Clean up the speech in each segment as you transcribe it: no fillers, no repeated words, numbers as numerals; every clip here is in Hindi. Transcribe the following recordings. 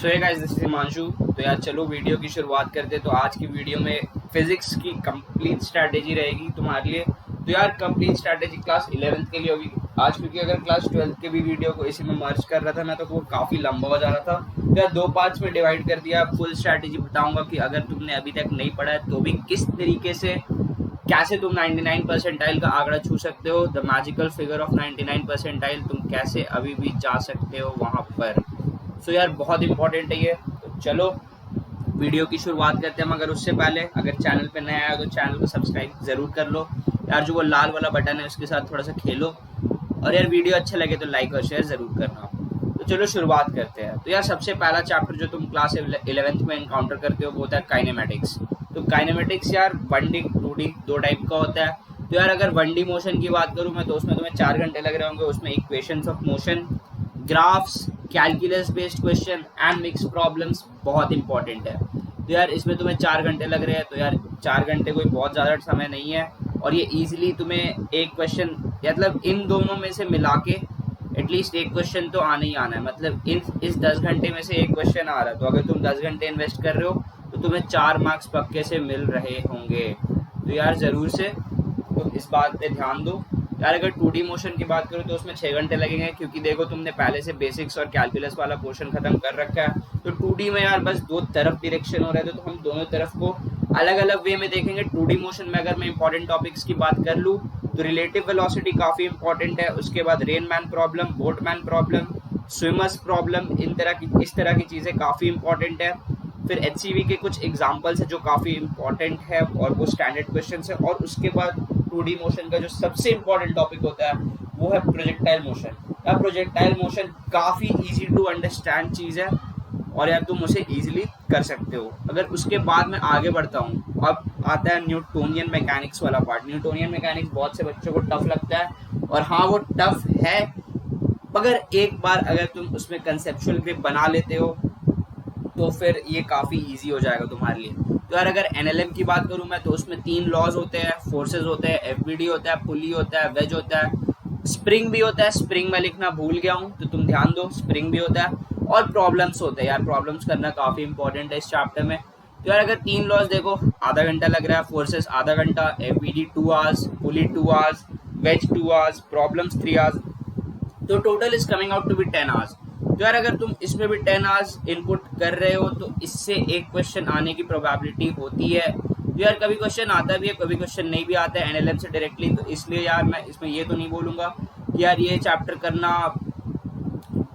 So hey guys, this is Himanshu. तो यार चलो वीडियो की शुरुआत करते। तो आज की वीडियो में फिजिक्स की कंप्लीट स्ट्रैटेजी रहेगी तुम्हारे लिए। तो यार कंप्लीट स्ट्रैटेजी क्लास 11th के लिए होगी आज, क्योंकि अगर क्लास 12th के भी वीडियो को इसी में मर्ज कर रहा था मैं तो वो काफ़ी लंबा हो जा रहा था। तो यार दो पार्ट्स में डिवाइड कर दिया। फुल स्ट्रैटेजी बताऊंगा कि अगर तुमने अभी तक नहीं पढ़ा है तो भी किस तरीके से कैसे तुम 99 परसेंटाइल का आंकड़ा छू सकते हो, the magical figure of 99 percentile, तुम कैसे अभी भी जा सकते हो वहाँ पर। सो यार बहुत इंपॉर्टेंट है ये। तो चलो वीडियो की शुरुआत करते हैं, मगर उससे पहले अगर चैनल पे नया आया तो चैनल को सब्सक्राइब ज़रूर कर लो यार। जो वो लाल वाला बटन है उसके साथ थोड़ा सा खेलो, और यार वीडियो अच्छा लगे तो लाइक और शेयर ज़रूर करना। तो चलो शुरुआत करते हैं। तो यार सबसे पहला चैप्टर जो तुम क्लास 11th में इनकाउंटर करते हो वो होता है काइनेमेटिक्स। तो काइनेमेटिक्स यार 1D 2D दो टाइप का होता है। तो यार अगर 1D मोशन की बात करूँ मैं तो उसमें तुम्हें 4 घंटे लग रहे होंगे। उसमें equations of motion, graphs, calculus based question and mix problems बहुत इंपॉर्टेंट है। तो यार इसमें तुम्हें 4 घंटे लग रहे हैं। तो यार 4 घंटे कोई बहुत ज़्यादा समय नहीं है, और ये इजीली तुम्हें एक क्वेश्चन, मतलब इन दोनों में से मिला के एटलीस्ट एक क्वेश्चन तो आना ही आना है। मतलब इस 10 घंटे में से एक क्वेश्चन आ रहा है, तो अगर तुम 10 घंटे इन्वेस्ट कर रहे हो तो तुम्हें 4 मार्क्स पक्के से मिल रहे होंगे। तो यार ज़रूर से तुम इस बात पे ध्यान दो। यार अगर 2D मोशन की बात करूँ तो उसमें 6 घंटे लगेंगे, क्योंकि देखो तुमने पहले से बेसिक्स और कैलकुलस वाला पोर्शन खत्म कर रखा है। तो 2D में यार बस दो तरफ डायरेक्शन हो रहे थे, तो हम दोनों तरफ को अलग अलग वे में देखेंगे। 2D मोशन में अगर मैं इंपॉर्टेंट टॉपिक्स की बात कर लूँ तो रिलेटिव वेलोसिटी काफ़ी इंपॉर्टेंट है। उसके बाद Rain Man problem, boatman problem, swimmers problem, इस तरह की चीज़ें काफ़ी इंपॉर्टेंट है। फिर HCV के कुछ एग्जाम्पल्स है जो काफ़ी इंपॉर्टेंट है, और वो स्टैंडर्ड क्वेश्चन है। और उसके बाद 2D मोशन का जो सबसे इंपॉर्टेंट टॉपिक होता है वो है प्रोजेक्टाइल मोशन। यार प्रोजेक्टाइल मोशन काफ़ी इजी टू अंडरस्टैंड चीज़ है, और यार तुम उसे इजीली कर सकते हो। अगर उसके बाद मैं आगे बढ़ता हूँ, अब आता है न्यूटोनियन मैकेनिक्स वाला पार्ट। न्यूटोनियन मैकेनिक्स बहुत से बच्चों को टफ लगता है, और हाँ वो टफ है, मगर एक बार अगर तुम उसमें कंसेप्चुअल ग्रिप बना लेते हो तो फिर ये काफ़ी इजी हो जाएगा तुम्हारे लिए। तो यार अगर NLM की बात करूँ मैं तो उसमें 3 लॉज होते हैं, फोर्सेज होते हैं, FBD होता है, पुली होता है, वेज होता है, स्प्रिंग भी होता है। स्प्रिंग में लिखना भूल गया हूँ तो तुम ध्यान दो, स्प्रिंग भी होता है, और प्रॉब्लम्स होते हैं। यार प्रॉब्लम्स करना काफ़ी इंपॉर्टेंट है इस चैप्टर में। तो यार अगर 3 लॉज देखो, आधा घंटा लग रहा है, फोर्सेज आधा घंटा, FBD 2 hours, pulley 2 hours, wedge 2 hours, problems 3 hours, तो total is coming out to be 10 hours. तो यार अगर तुम इसमें भी 10 आवर्स इनपुट कर रहे हो तो इससे एक क्वेश्चन आने की प्रोबेबिलिटी होती है। तो यार कभी क्वेश्चन आता भी है, कभी क्वेश्चन नहीं भी आता है NLM से डायरेक्टली। तो इसलिए यार मैं इसमें ये तो नहीं बोलूँगा कि यार ये चैप्टर करना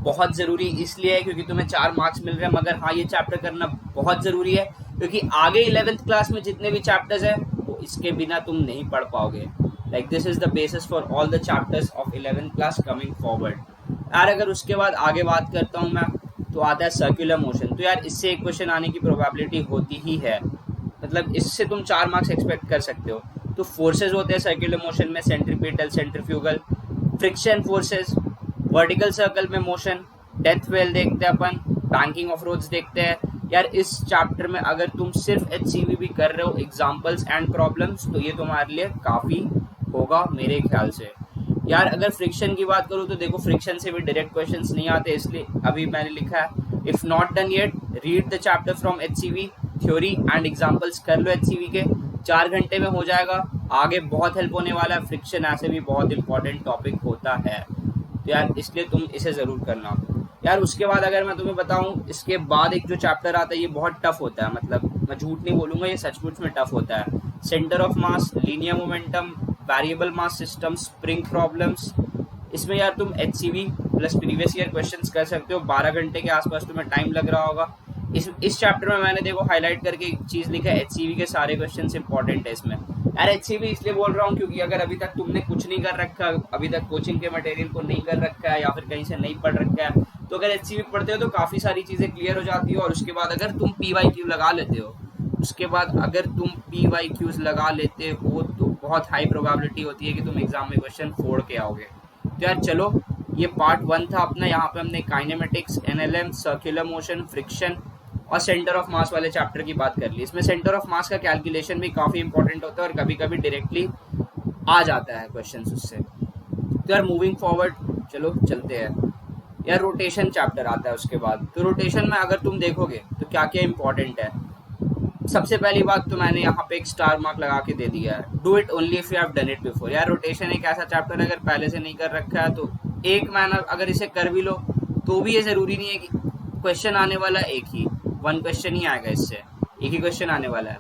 बहुत ज़रूरी इसलिए है क्योंकि तुम्हें 4 मार्क्स मिल रहे हैं, मगर हाँ ये चैप्टर करना बहुत ज़रूरी है क्योंकि आगे 11th क्लास में जितने भी चैप्टर्स हैं वो इसके बिना तुम नहीं पढ़ पाओगे। Like this is the basis for all the chapters of 11th class coming forward. यार अगर उसके बाद आगे बात करता हूँ मैं तो आता है सर्कुलर मोशन। तो यार इससे एक क्वेश्चन आने की प्रोबेबिलिटी होती ही है, मतलब इससे तुम 4 मार्क्स एक्सपेक्ट कर सकते हो। तो फोर्सेज होते हैं सर्कुलर मोशन में, centripetal, centrifugal, friction forces, vertical circle में मोशन, डेथ वेल देखते हैं अपन, बैंकिंग ऑफ रोड्स देखते हैं। यार इस चैप्टर में अगर तुम सिर्फ HCV भी कर रहे हो, एग्जाम्पल्स एंड प्रॉब्लम्स, तो ये तुम्हारे लिए काफ़ी होगा मेरे ख्याल से। यार अगर फ्रिक्शन की बात करूँ तो देखो फ्रिक्शन से भी डायरेक्ट क्वेश्चंस नहीं आते, इसलिए अभी मैंने लिखा है if not done yet read the chapter from HCV, theory and examples कर लो HCV के, 4 घंटे में हो जाएगा। आगे बहुत हेल्प होने वाला है, फ्रिक्शन ऐसे भी बहुत इंपॉर्टेंट टॉपिक होता है। तो यार इसलिए तुम इसे ज़रूर करना। यार उसके बाद अगर मैं तुम्हें बताऊं, इसके बाद एक जो चैप्टर आता है ये बहुत टफ होता है, मतलब मैं झूठ नहीं बोलूँगा, ये सचमुच में टफ होता है। Centre of mass, linear momentum, variable mass system, spring problems. इसमें यार तुम HCV plus previous year questions कर सकते हो। 12 घंटे के आसपास तुम्हें टाइम लग रहा होगा। इस चैप्टर में मैंने देखो हाईलाइट करके एक चीज़ लिखा है, HCV के सारे क्वेश्चन इंपॉर्टेंट है इसमें। यार HCV इसलिए बोल रहा हूँ क्योंकि अगर अभी तक तुमने कुछ नहीं कर रखा, अभी तक कोचिंग के मटेरियल को नहीं कर रखा है या फिर कहीं से नहीं पढ़ रखा है, तो अगर HCV पढ़ते हो तो काफ़ी सारी चीज़ें क्लियर हो जाती है। और उसके बाद अगर तुम PYQ लगा लेते हो, उसके बाद अगर तुम PYQs लगा लेते हो तो बहुत हाई प्रोबेबिलिटी होती है कि तुम एग्जाम में क्वेश्चन फोड़ के आओगे। तो यार चलो, ये पार्ट 1 था अपना। यहाँ पे हमने kinematics, NLM, circular motion, friction और सेंटर ऑफ मास वाले चैप्टर की बात कर ली। इसमें सेंटर ऑफ मास का कैलकुलेशन भी काफ़ी इंपॉर्टेंट होता है और कभी कभी डायरेक्टली आ जाता है क्वेश्चन उससे। तो यार मूविंग फॉरवर्ड चलो चलते हैं। यार रोटेशन चैप्टर आता है उसके बाद। तो रोटेशन में अगर तुम देखोगे तो क्या क्या इंपॉर्टेंट है। सबसे पहली बात तो मैंने यहाँ पे एक स्टार मार्क लगा के दे दिया है, do it only if you have done it before. यार रोटेशन एक ऐसा चैप्टर है अगर पहले से नहीं कर रखा है तो एक महीना अगर इसे कर भी लो तो भी ये जरूरी नहीं है कि क्वेश्चन आने वाला एक ही, वन क्वेश्चन ही आएगा, इससे एक ही क्वेश्चन आने वाला है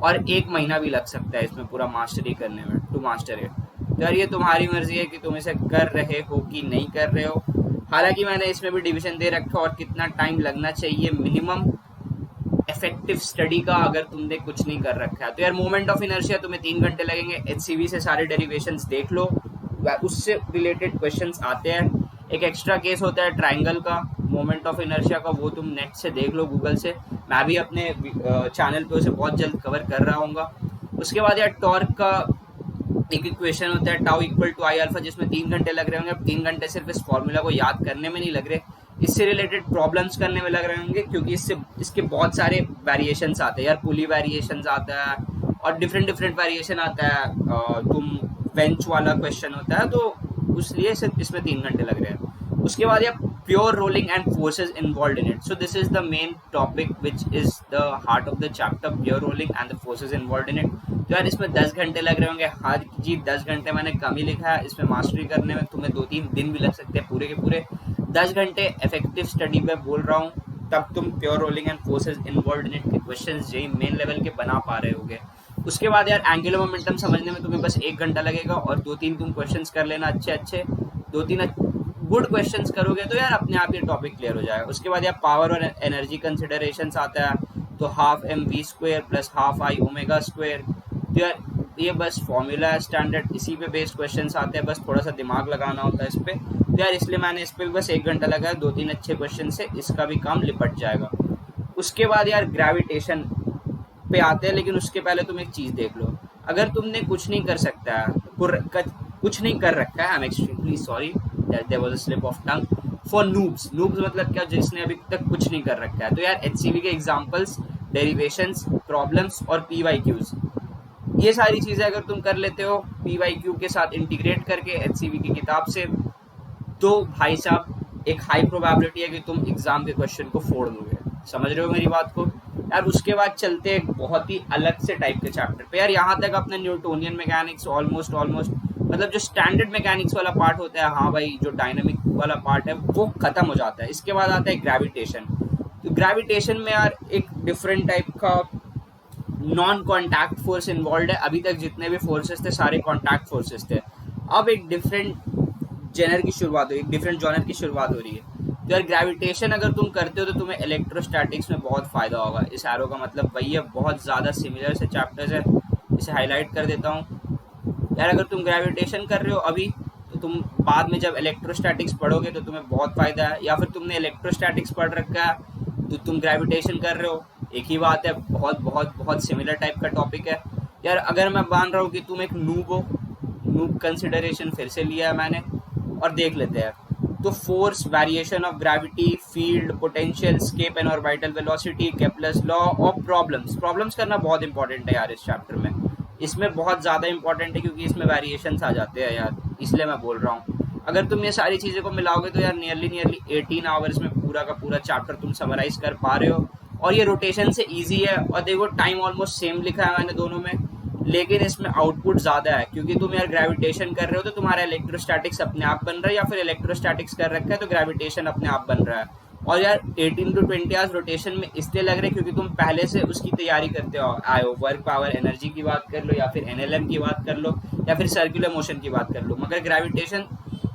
और एक महीना भी लग सकता है इसमें पूरा मास्टरी करने में, टू मास्टर इट। तो यार ये तुम्हारी मर्जी है कि तुम इसे कर रहे हो कि नहीं कर रहे हो। हालांकि मैंने इसमें भी डिवीजन दे रखा है और कितना टाइम लगना चाहिए मिनिमम इफेक्टिव स्टडी का अगर तुमने कुछ नहीं कर रखा है। तो यार मोमेंट ऑफ इनर्शिया तुम्हें 3 घंटे लगेंगे, एचसीवी से सारे डेरिवेशंस देख लो, उससे रिलेटेड क्वेश्चंस आते हैं। एक एक्स्ट्रा केस होता है ट्राइंगल का, मोमेंट ऑफ इनर्शिया का, वो तुम नेट से देख लो, गूगल से। मैं भी अपने चैनल पे उसे बहुत जल्द कवर कर रहा हूँ। उसके बाद यार टॉर्क का एक इक्वेशन होता है tau equal to I alpha, जिसमें 3 घंटे लग रहे होंगे। अब 3 घंटे सिर्फ इस फॉर्मूला को याद करने में नहीं लग रहे, इससे रिलेटेड प्रॉब्लम्स करने में लग रहे होंगे, क्योंकि इसके बहुत सारे वेरिएशंस आते हैं यार, पुली वेरिएशंस आता है और डिफरेंट डिफरेंट वेरिएशन आता है, तुम बेंच वाला क्वेश्चन होता है, तो उसलिए सिर्फ इसमें 3 घंटे लग रहे हैं। उसके बाद यार pure rolling and forces involve in it, so this is the main topic which is the heart of the chapter, pure rolling and the forces involve in it. तो यार इसमें 10 घंटे लग रहे होंगे। हर चीज 10 घंटे मैंने कम ही लिखा है, इसमें मास्टरी करने में तुम्हें 2-3 दिन भी लग सकते हैं पूरे के पूरे। 10 घंटे इफेक्टिव स्टडी पे बोल रहा हूँ, तब तुम pure rolling and forces involve in it के क्वेश्चंस जेई मेन लेवल के बना पा रहे होगे। उसके बाद यार एंगुलर मोमेंटम समझने में तुम्हें बस 1 घंटा लगेगा और 2-3 तुम क्वेश्चंस कर लेना अच्छे अच्छे, 2-3 गुड क्वेश्चंस करोगे तो यार अपने आप ये टॉपिक क्लियर हो जाएगा। उसके बाद यार पावर और एनर्जी कंसिडरेशंस आता है, तो half M V square plus half I omega square. तो यार ये बस फॉर्मूला है स्टैंडर्ड, इसी पे बेस्ड क्वेश्चंस आते हैं, बस थोड़ा सा दिमाग लगाना होता है इस पे। तो यार इसलिए मैंने इस पे भी बस 1 घंटा लगाया, 2-3 अच्छे क्वेश्चन से इसका भी काम निपट जाएगा। उसके बाद यार ग्रेविटेशन पे आते हैं, लेकिन उसके पहले तुम एक चीज देख लो। अगर तुमने कुछ नहीं कर सकता है, कुछ नहीं कर रखा है, I am extremely sorry there was a slip of tongue, for noobs. Noobs मतलब क्या, जिसने अभी तक कुछ नहीं कर रखा है। तो यार एचसीवी के एग्जांपल्स, डेरिवेशंस, प्रॉब्लम्स और पीवाईक्यूज, ये सारी चीजें अगर तुम कर लेते हो पीवाईक्यू के साथ इंटीग्रेट करके एचसीवी की किताब से, तो भाई साहब एक हाई प्रोबेबिलिटी है कि तुम एग्जाम के क्वेश्चन को फोड़ दोगे। समझ रहे हो मेरी बात को यार। उसके बाद चलते हैं बहुत ही अलग से टाइप के चैप्टर पे यार। यहाँ तक अपने न्यूटोनियन मैकेनिक्स ऑलमोस्ट मतलब जो स्टैंडर्ड मैकेनिक्स वाला पार्ट होता है, हाँ भाई, जो डायनामिक वाला पार्ट है वो खत्म हो जाता है। इसके बाद आता है ग्रेविटेशन। तो ग्रेविटेशन में यार एक डिफरेंट टाइप का नॉन कॉन्टैक्ट फोर्स इन्वॉल्व है। अभी तक जितने भी फोर्सेस थे सारे कॉन्टैक्ट फोर्सेस थे, अब एक डिफरेंट जेनर की शुरुआत हो रही है, एक डिफरेंट जॉनर की शुरुआत हो रही है। तो यार ग्रेविटेशन अगर तुम करते हो तो तुम्हें इलेक्ट्रोस्टैटिक्स में बहुत फायदा होगा। इस एरो का मतलब वही है, बहुत ज़्यादा सिमिलर से चैप्टर्स है, इसे हाईलाइट कर देता हूँ यार। अगर तुम ग्रेविटेशन कर रहे हो अभी, तो तुम बाद में जब इलेक्ट्रोस्टैटिक्स पढ़ोगे तो तुम्हें बहुत फायदा है, या फिर तुमने इलेक्ट्रोस्टैटिक्स पढ़ रखा है तो तुम ग्रेविटेशन कर रहे हो, एक ही बात है, बहुत बहुत बहुत सिमिलर टाइप का टॉपिक है यार। अगर मैं मान रहा हूँ कि तुम एक नूब हो, नूब कंसिडरेशन फिर से लिया है मैंने, और देख लेते हैं। तो force, variation of gravity, field, potential, escape and orbital velocity, Kepler's law और प्रॉब्लम्स करना बहुत इंपॉर्टेंट है यार इस चैप्टर में। इसमें बहुत ज़्यादा इंपॉर्टेंट है क्योंकि इसमें वेरिएशंस आ जाते हैं यार, इसलिए मैं बोल रहा हूँ। अगर तुम ये सारी चीज़ें को मिलाओगे तो यार नियरली 18 आवर्स में पूरा का पूरा चैप्टर तुम समराइज कर पा रहे हो। और ये रोटेशन से ईजी है, और देखो टाइम ऑलमोस्ट सेम लिखा है मैंने दोनों में, लेकिन इसमें आउटपुट ज़्यादा है क्योंकि तुम यार ग्रेविटेशन कर रहे हो तो तुम्हारा इलेक्ट्रोस्टैटिक्स अपने आप बन रहा है, या फिर इलेक्ट्रोस्टैटिक्स कर रखा है तो ग्रेविटेशन अपने आप बन रहा है। और यार 18 to 20 आवर्स रोटेशन में इसलिए लग रहे हैं क्योंकि तुम पहले से उसकी तैयारी करते हो आए हो। वर्क पावर एनर्जी की बात कर लो, या फिर एनएलएम की बात कर लो, या फिर सर्कुलर मोशन की बात कर लो। मगर ग्रेविटेशन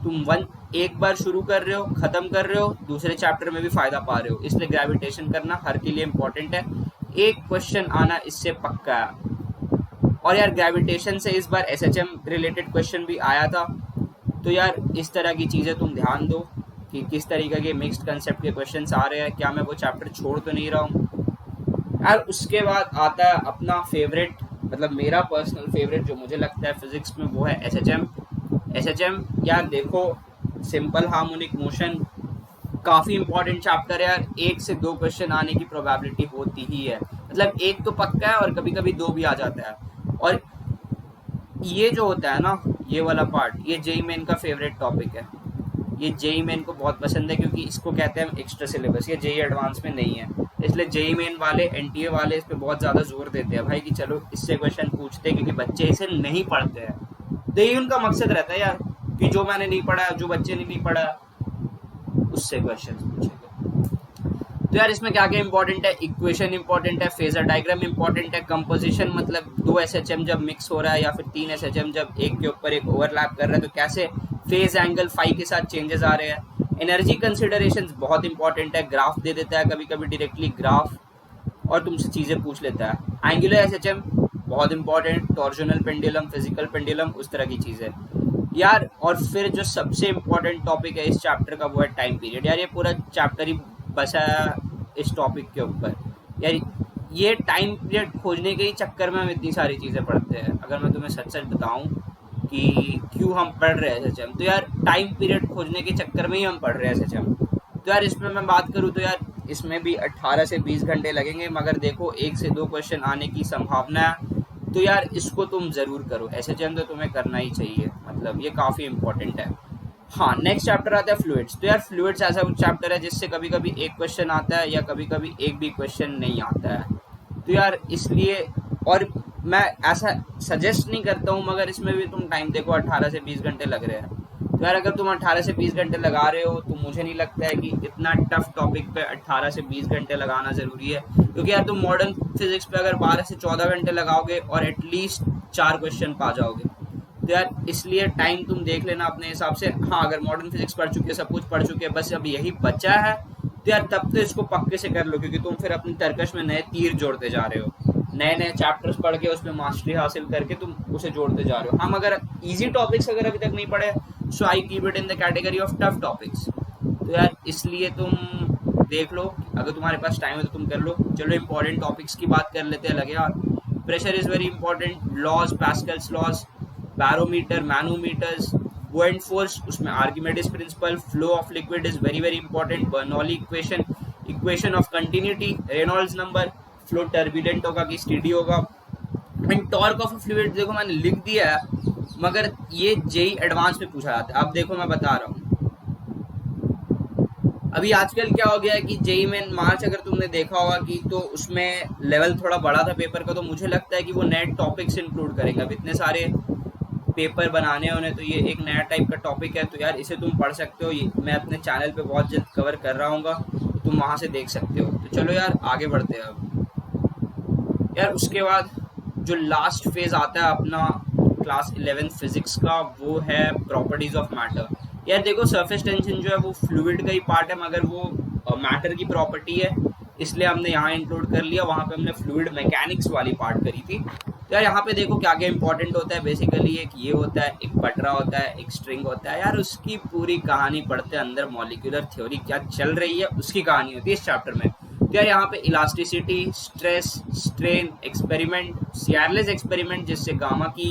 तुम एक बार शुरू कर रहे हो, खत्म कर रहे हो, दूसरे चैप्टर में भी फायदा पा रहे हो, इसलिए ग्रेविटेशन करना हर के लिए इंपॉर्टेंट है। एक क्वेश्चन आना इससे पक्का है। और यार ग्रेविटेशन से इस बार एसएचएम रिलेटेड क्वेश्चन भी आया था। तो यार इस तरह की चीज़ें तुम ध्यान दो कि किस तरीके के मिक्स्ड कंसेप्ट के क्वेश्चंस आ रहे हैं, क्या मैं वो चैप्टर छोड़ तो नहीं रहा हूँ यार। उसके बाद आता है अपना फेवरेट, मतलब मेरा पर्सनल फेवरेट जो मुझे लगता है फिजिक्स में, वो है एसएचएम। यार देखो, सिंपल हार्मोनिक मोशन काफ़ी इंपॉर्टेंट चैप्टर है यार। 1 से 2 क्वेश्चन आने की प्रोबेबिलिटी होती ही है, मतलब एक तो पक्का है और कभी कभी 2 भी आ जाता है। और ये जो होता है ना, ये वाला पार्ट, ये जेईई मेन का फेवरेट टॉपिक है। ये जेई मेन को बहुत पसंद है क्योंकि इसको कहते हैं एक्स्ट्रा सिलेबस, ये जेई एडवांस में नहीं है, इसलिए जेई मेन वाले एनटीए वाले इस पे बहुत ज़्यादा जोर देते हैं भाई कि चलो इससे क्वेश्चन पूछते हैं, क्योंकि बच्चे इसे नहीं पढ़ते हैं। तो यही उनका मकसद रहता है यार कि जो मैंने नहीं पढ़ा, जो बच्चे ने नहीं पढ़ा, उससे क्वेश्चन पूछेंगे। तो यार इसमें क्या क्या इंपॉर्टेंट है, इक्वेशन इंपॉर्टेंट है, फेजर डायग्राम इंपॉर्टेंट है, कंपोजिशन मतलब 2 एसएचएम जब मिक्स हो रहा है या फिर 3 एसएचएम जब एक के ऊपर एक ओवरलैप कर रहा है तो कैसे फेज एंगल फाई के साथ चेंजेस आ रहे हैं। एनर्जी कंसिडरेशंस बहुत इंपॉर्टेंट है, ग्राफ दे देता है कभी कभी डायरेक्टली ग्राफ और तुमसे चीज़ें पूछ लेता है। एंगुलर एसएचएम बहुत important, torsional pendulum, physical pendulum, उस तरह की चीज़ें यार। और फिर जो सबसे इम्पोर्टेंट टॉपिक है इस चैप्टर का वो है टाइम पीरियड। यार ये पूरा चैप्टर ही बसा है इस टॉपिक के ऊपर। यार ये टाइम पीरियड खोजने के ही चक्कर में हम इतनी सारी चीज़ें पढ़ते हैं। अगर मैं तुम्हें सच सच बताऊं कि क्यों हम पढ़ रहे हैं एसएचएम, तो यार टाइम पीरियड खोजने के चक्कर में ही हम पढ़ रहे हैं एसएचएम। तो यार इसमें मैं बात करूँ तो यार इसमें भी 18 से 20 घंटे लगेंगे, मगर देखो 1 से 2 क्वेश्चन आने की संभावना है। तो यार इसको तुम ज़रूर करो, एसएचएम तो तुम्हें करना ही चाहिए, मतलब ये काफ़ी इंपॉर्टेंट है। हाँ, नेक्स्ट चैप्टर आता है फ्लूइड्स। तो यार फ्लूइड्स ऐसा कुछ चैप्टर है जिससे कभी कभी एक क्वेश्चन आता है या कभी कभी एक भी क्वेश्चन नहीं आता है। तो यार इसलिए, और मैं ऐसा सजेस्ट नहीं करता हूँ, मगर इसमें भी तुम टाइम देखो 18 से 20 घंटे लग रहे हैं। तो यार अगर तुम 18 से 20 घंटे लगा रहे हो तो मुझे नहीं लगता है कि इतना टफ टॉपिक पे 18 से 20 घंटे लगाना ज़रूरी है, क्योंकि यार तुम मॉडर्न फिजिक्स पे अगर 12 से 14 घंटे लगाओगे और एटलीस्ट 4 क्वेश्चन पा जाओगे। तो यार इसलिए टाइम तुम देख लेना अपने हिसाब से। हाँ, अगर मॉडर्न फिजिक्स पढ़ चुके, सब कुछ पढ़ चुके, बस अब यही बचा है, तो यार तब तो इसको पक्के से कर लो, क्योंकि तुम फिर अपनी तर्कश में नए तीर जोड़ते जा रहे हो, नए नए चैप्टर्स पढ़ के उसमें मास्टरी हासिल करके तुम उसे जोड़ते जा रहे हो। हम अगर इजी टॉपिक्स अगर अभी तक नहीं पढ़े, so I keep it in the category of tough topics. तो यार इसलिए तुम देख लो, अगर तुम्हारे पास टाइम है तो तुम कर लो। चलो इंपॉर्टेंट टॉपिक्स की बात कर लेते हैं। लगे यार, pressure is very important, laws, Pascal's laws, barometer, manometers, buoyant force, उसमें Archimedes principle, flow of liquid is very very important, Bernoulli equation, equation of continuity, Reynolds number, flow turbulent होगा कि स्टेडी होगा, एंड टॉर्क ऑफ फ्लूइड। देखो मैंने लिख दिया है, मगर ये जेई एडवांस में पूछा जाता है। अब देखो मैं बता रहा हूँ, अभी आजकल क्या हो गया है कि जेई में मार्च अगर तुमने देखा होगा कि तो उसमें लेवल थोड़ा बड़ा था पेपर का, तो मुझे लगता है कि वो नए टॉपिक्स इंक्लूड करेंगे। अब इतने सारे पेपर बनाने उन्हें, तो ये एक नया टाइप का टॉपिक है, तो यार इसे तुम पढ़ सकते हो। ये मैं अपने चैनल पे बहुत जल्द कवर कर रहा हूँ, तो तुम वहाँ से देख सकते हो। तो चलो यार आगे बढ़ते हैं अब। यार उसके बाद जो लास्ट फेज आता है अपना क्लास 11 फिजिक्स का, वो है प्रॉपर्टीज ऑफ मैटर। यार देखो सरफेस टेंशन जो है वो फ्लूइड का ही पार्ट है, मगर वो मैटर की प्रॉपर्टी है, इसलिए हमने यहाँ इंक्लूड कर लिया। वहाँ पे हमने फ्लूइड मैकेनिक्स वाली पार्ट करी थी। तो यार यहाँ पे देखो क्या क्या इंपॉर्टेंट होता है। बेसिकली एक ये होता है, एक पटरा होता है, एक स्ट्रिंग होता है। यार उसकी पूरी कहानी पढ़ते हैं, अंदर मॉलिक्यूलर थ्योरी क्या चल रही है उसकी कहानी होती है इस चैप्टर में। तो यार यहाँ पे elasticity, stress, strain, experiment, Searle's experiment जिससे गामा की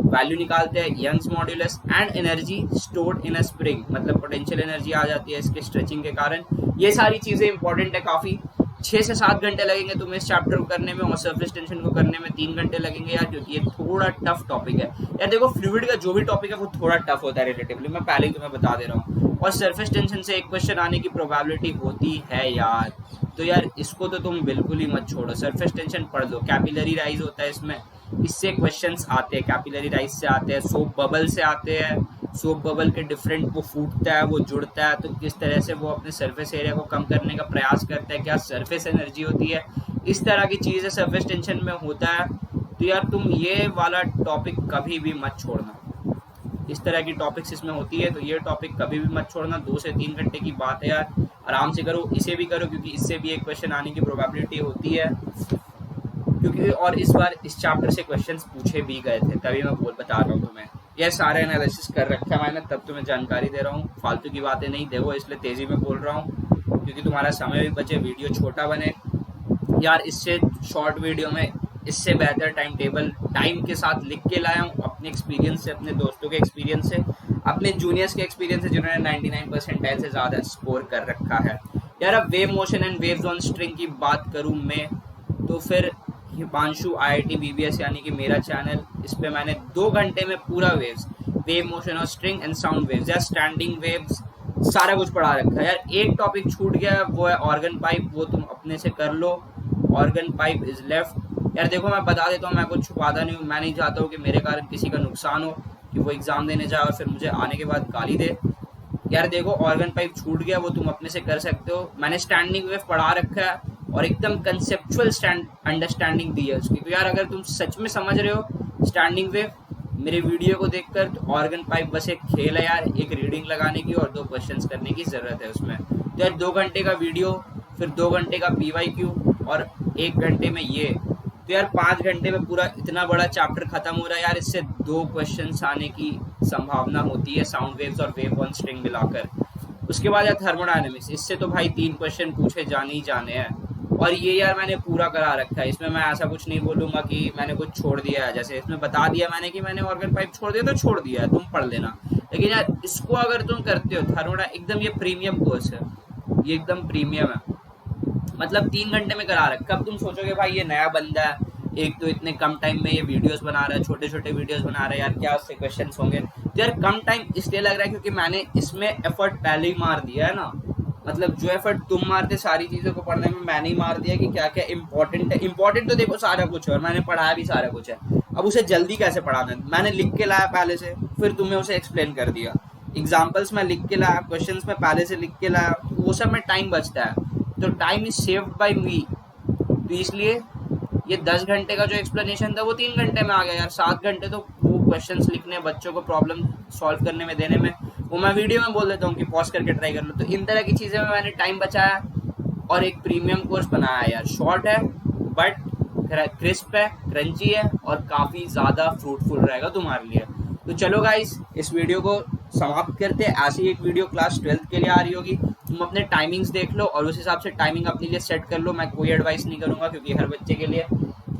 वैल्यू निकालते हैं, Young's modulus, and energy stored in a spring, मतलब पोटेंशियल एनर्जी आ जाती है इसके स्ट्रेचिंग के कारण। ये सारी चीज़ें इंपॉर्टेंट है काफ़ी। 6 से 7 घंटे लगेंगे तुम्हें इस चैप्टर को करने में, और सरफेस टेंशन को करने में 3 घंटे लगेंगे यार, क्योंकि ये थोड़ा टफ टॉपिक है। यार देखो फ्लूइड का जो भी टॉपिक है वो थोड़ा टफ होता है रिलेटिवली, मैं पहले ही तुम्हें बता दे रहा हूँ। और सरफेस टेंशन से एक क्वेश्चन आने की प्रोबेबिलिटी होती है यार, तो यार इसको तो तुम बिल्कुल ही मत छोड़ो, सरफेस टेंशन पढ़ लो। कैपिलरी राइज होता है इसमें, इससे क्वेश्चंस आते हैं, कैपिलरी राइज से आते हैं, सोप बबल से आते हैं। सोप बबल के डिफरेंट, वो फूटता है, वो जुड़ता है, तो किस तरह से वो अपने सरफेस एरिया को कम करने का प्रयास करता है, क्या सरफेस एनर्जी होती है, इस तरह की चीज़ें सरफेस टेंशन में होता है। तो यार तुम ये वाला टॉपिक कभी भी मत छोड़ना, इस तरह की टॉपिक्स इसमें होती है, तो ये टॉपिक कभी भी मत छोड़ना। 2 से 3 घंटे की बात है यार, आराम से करो, इसे भी करो क्योंकि इससे भी एक क्वेश्चन आने की प्रोबेबिलिटी होती है, क्योंकि और इस बार इस चैप्टर से क्वेश्चंस पूछे भी गए थे, तभी मैं बता रहा हूँ तुम्हें। यह सारे एनालिसिस कर रखा है मैंने, तब तुम्हें जानकारी दे रहा हूँ, फालतू की बातें नहीं देखो, इसलिए तेज़ी में बोल रहा हूँ क्योंकि तुम्हारा समय भी बचे, वीडियो छोटा बने यार। इससे शॉर्ट वीडियो में इससे बेहतर टाइम टेबल टाइम के साथ लिख के लाया हूँ, अपने एक्सपीरियंस से, अपने दोस्तों के एक्सपीरियंस से, अपने जूनियर्स के एक्सपीरियंस से जिन्होंने 99% से ज़्यादा स्कोर कर रखा है। यार अब wave motion and waves on string की बात करूँ मैं, तो फिर हिमांशु IIT BBS यानी कि मेरा चैनल, इस पे मैंने 2 घंटे में पूरा वेव मोशन और स्ट्रिंग एंड साउंड वेव्स या स्टैंडिंग वेव्स, सारा कुछ पढ़ा रखा है यार। एक टॉपिक छूट गया, वो है ऑर्गन पाइप, वो तुम अपने से कर लो। Organ pipe is left. यार देखो मैं बता देता हूँ, मैं कुछ छुपाता नहीं हूँ, मैं नहीं चाहता हूँ कि मेरे कारण किसी का नुकसान हो, कि वो एग्जाम देने जाए और फिर मुझे आने के बाद गाली दे। यार देखो ऑर्गन पाइप छूट गया, वो तुम अपने से कर सकते हो। मैंने स्टैंडिंग वेव पढ़ा रखा है और एकदम कंसेप्चुअल अंडरस्टैंडिंग दी है उसकी। तो यार अगर तुम सच में समझ रहे हो स्टैंडिंग वेव मेरे वीडियो को देखकर, तो ऑर्गन पाइप बस एक खेल है यार, एक रीडिंग लगाने की और 2 क्वेश्चंस करने की जरूरत है उसमें। तो यार 2 घंटे का वीडियो, फिर 2 घंटे का PYQ और 1 घंटे में ये, तो यार 5 घंटे में पूरा इतना बड़ा चैप्टर खत्म हो रहा है यार। इससे 2 क्वेश्चंस आने की संभावना होती है, साउंड वेव्स और वेव वन स्ट्रिंग मिलाकर। उसके बाद यार थर्मोडायनेमिक्स, इससे तो भाई 3 क्वेश्चन पूछे जाने ही जाने हैं। और ये यार मैंने पूरा करा रखा है, इसमें मैं ऐसा कुछ नहीं बोलूंगा कि मैंने कुछ छोड़ दिया है। जैसे इसमें बता दिया मैंने कि मैंने ऑर्गन पाइप छोड़ दिया तो छोड़ दिया है, तुम पढ़ लेना। लेकिन यार इसको अगर तुम करते हो थर्मोडा, एकदम ये प्रीमियम कोर्स है, ये एकदम प्रीमियम है, मतलब 3 घंटे में करा रखा। अब तुम सोचोगे भाई ये नया बंदा है, एक तो इतने कम टाइम में ये वीडियोस बना रहा है, छोटे छोटे वीडियोस बना रहा है यार, क्या उससे क्वेश्चंस होंगे। तो यार कम टाइम इसलिए लग रहा है क्योंकि मैंने इसमें एफर्ट पहले ही मार दिया है ना। मतलब जो एफर्ट तुम मारते सारी चीजों को पढ़ने में, मैंने ही मार दिया कि क्या क्या इंपॉर्टेंट है। इंपॉर्टेंट तो देखो सारा कुछ है और मैंने पढ़ाया भी सारा कुछ है। अब उसे जल्दी कैसे पढ़ाना है, मैंने लिख के लाया पहले से, फिर तुम्हें उसे एक्सप्लेन कर दिया। एग्जाम्पल्स में लिख के लाया, क्वेश्चन में पहले से लिख के लाया, वो सब में टाइम बचता है। तो टाइम इज सेव्ड बाय मी। तो इसलिए ये 10 घंटे का जो एक्सप्लेनेशन था वो 3 घंटे में आ गया यार। 7 घंटे तो वो क्वेश्चंस लिखने, बच्चों को प्रॉब्लम सॉल्व करने में, देने में, वो मैं वीडियो में बोल देता हूँ कि पॉज करके ट्राई कर लो। तो इन तरह की चीज़ें में मैंने टाइम बचाया और एक प्रीमियम कोर्स बनाया यार। शॉर्ट है बट क्रिस्प है, क्रंची है और काफ़ी ज़्यादा फ्रूटफुल रहेगा तुम्हारे लिए। तो चलो गाइस, इस वीडियो को समाप्त करते हैं। ऐसी एक वीडियो क्लास 12th के लिए आ रही होगी, तुम अपने टाइमिंग्स देख लो और उस हिसाब से टाइमिंग अपने लिए सेट कर लो। मैं कोई एडवाइस नहीं करूंगा क्योंकि हर बच्चे के लिए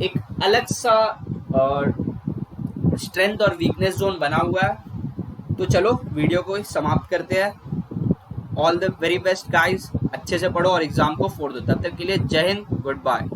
एक अलग सा स्ट्रेंथ और वीकनेस जोन बना हुआ है। तो चलो वीडियो को समाप्त करते हैं। All the very best guys, अच्छे से पढ़ो और एग्जाम को फोड़ दो। तब तक के लिए जय हिंद, गुड बाय।